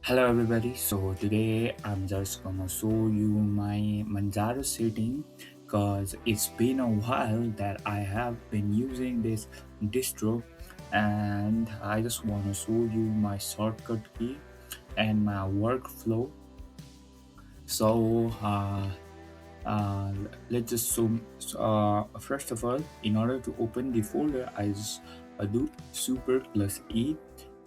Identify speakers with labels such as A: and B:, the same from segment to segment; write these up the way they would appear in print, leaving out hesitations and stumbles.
A: Hello everybody, so today I'm just gonna show you my Manjaro setting because it's been a while that I have been using this distro, and I just wanna show you my shortcut key and my workflow. So let's just zoom. First of all, in order to open the folder, I just do super plus E.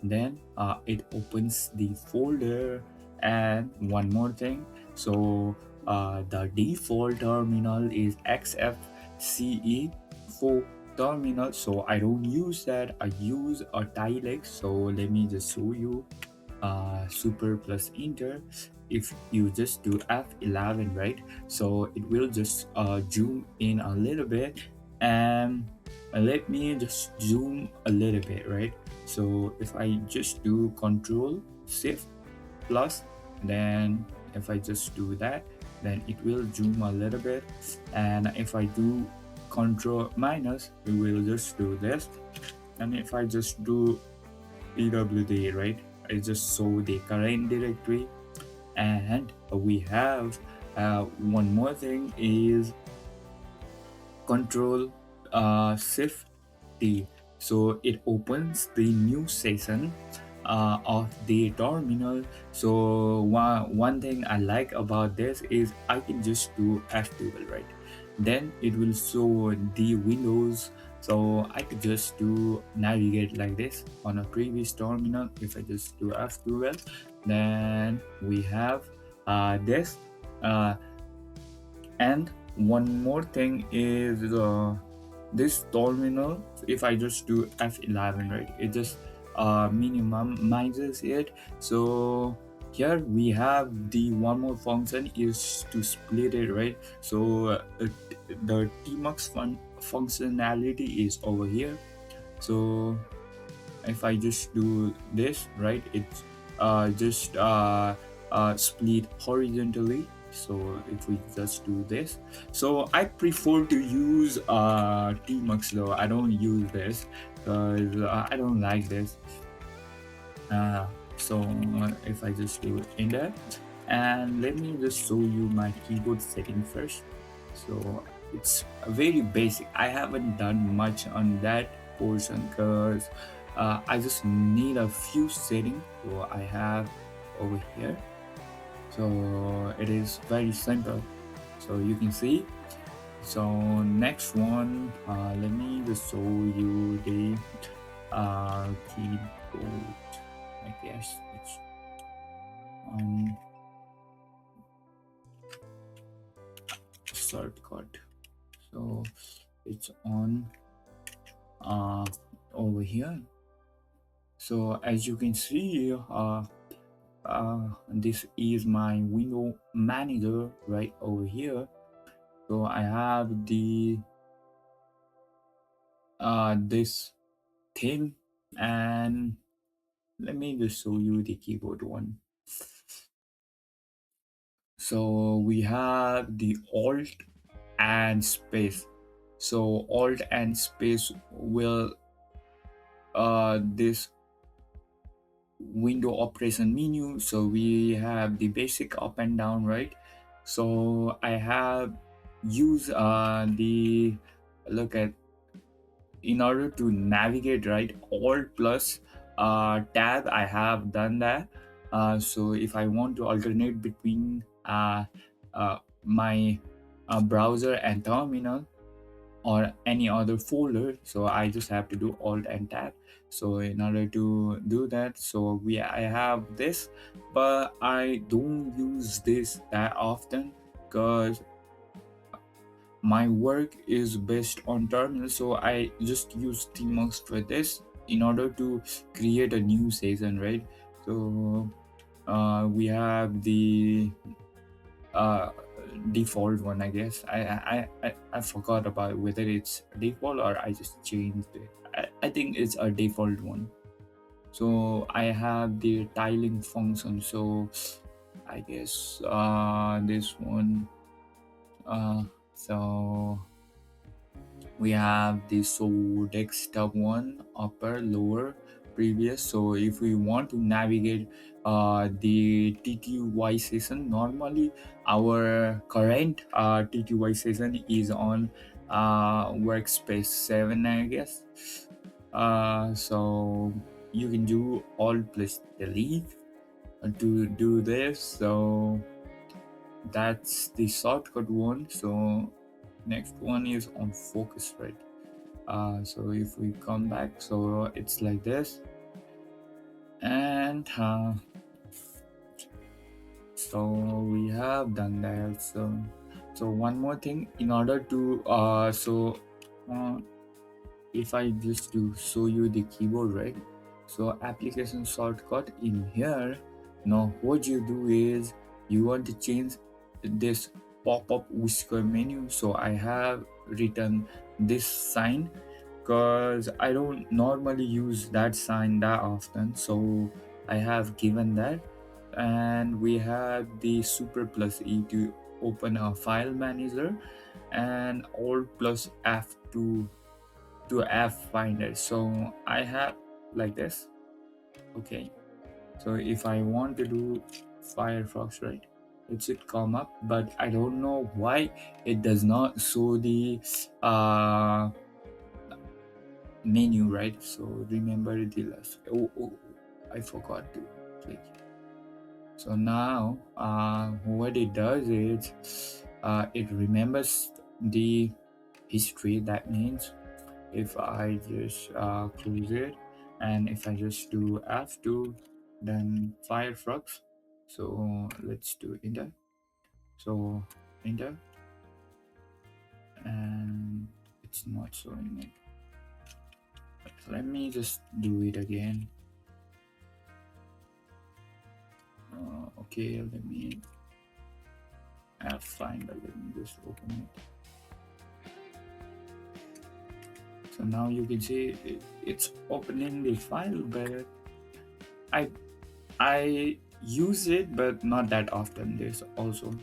A: Then it opens the folder. And one more thing. The default terminal is XFCE for terminal. So I don't use that. I use a Tilex. So let me just show you super plus enter. If you just do F11, right, so it will just zoom in a little bit, and let me just zoom a little bit, right? So if I just do control shift plus, then if I just do that, then it will zoom a little bit. And if I do control minus, we will just do this. And if I just do pwd, right, I just show the current directory. And we have one more thing is control shift T, so it opens the new session of the terminal. So one thing I like about this is I can just do F12, right, then it will show the windows. So I could just do navigate like this on a previous terminal. If I just do F12, then we have this. Uh, and one more thing is this terminal. If I just do F11, right, it just minimizes it. So here we have the one more function is to split it, right? So the tmux functionality is over here. So if I just do this, right, it's just split horizontally. So if we just do this, so I prefer to use tmux though. I don't use this because I don't like this. uh, so if I just do it in there, and let me just show you my keyboard setting first. So it's very basic. I haven't done much on that portion because I just need a few settings. So I have over here. So it is very simple. So you can see. So next one, let me just show you the keyboard. I guess it's on shortcut. So it's on uh, over here. So as you can see, this is my window manager right over here. So I have the this thing, and let me just show you the keyboard one. So we have the alt and space. So alt and space will this window operation menu. So we have the basic up and down, right? So I have used the look at in order to navigate, right, alt plus tab. I have done that. So if I want to alternate between my browser and terminal or any other folder, so I just have to do alt and tab. So in order to do that, so I have this, but I don't use this that often because my work is based on terminal. So I just use tmux for this in order to create a new session, right? So we have the uh, default one, I guess. I forgot about whether it's default or I just changed it. I think it's a default one. So I have the tiling function. So I guess this one. So we have the so desktop one, upper, lower. previous. So if we want to navigate the TTY session, normally our current TTY session is on workspace 7, I guess. So you can do alt plus delete to do this. So that's the shortcut one. So next one is on focus, right? So if we come back, so it's like this. And so we have done that. So one more thing, in order to uh, if I just to show you the keyboard, right? So application shortcut in here. Now what you do is you want to change this pop-up whisker menu. So I have written this sign because I don't normally use that sign that often. So I have given that, and we have the super plus E to open a file manager, and alt plus F2 to F finder. So I have like this. Okay. So if I want to do Firefox, right, it should come up, but I don't know why it does not show the menu, right? So remember the last. Oh, I forgot to click. So now what it does is it remembers the history. That means if I just close it, and if I just do F2, then Firefox. So let's do enter. So enter, and it's not showing it. Let me just do it again. Okay, let me Finder. Let me just open it. So now you can see it's opening the file, but I I use it, but not that often. There's also,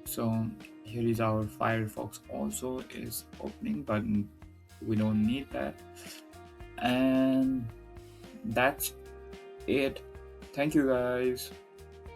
A: so here is our Firefox also is opening, but we don't need that. And that's it. Thank you guys.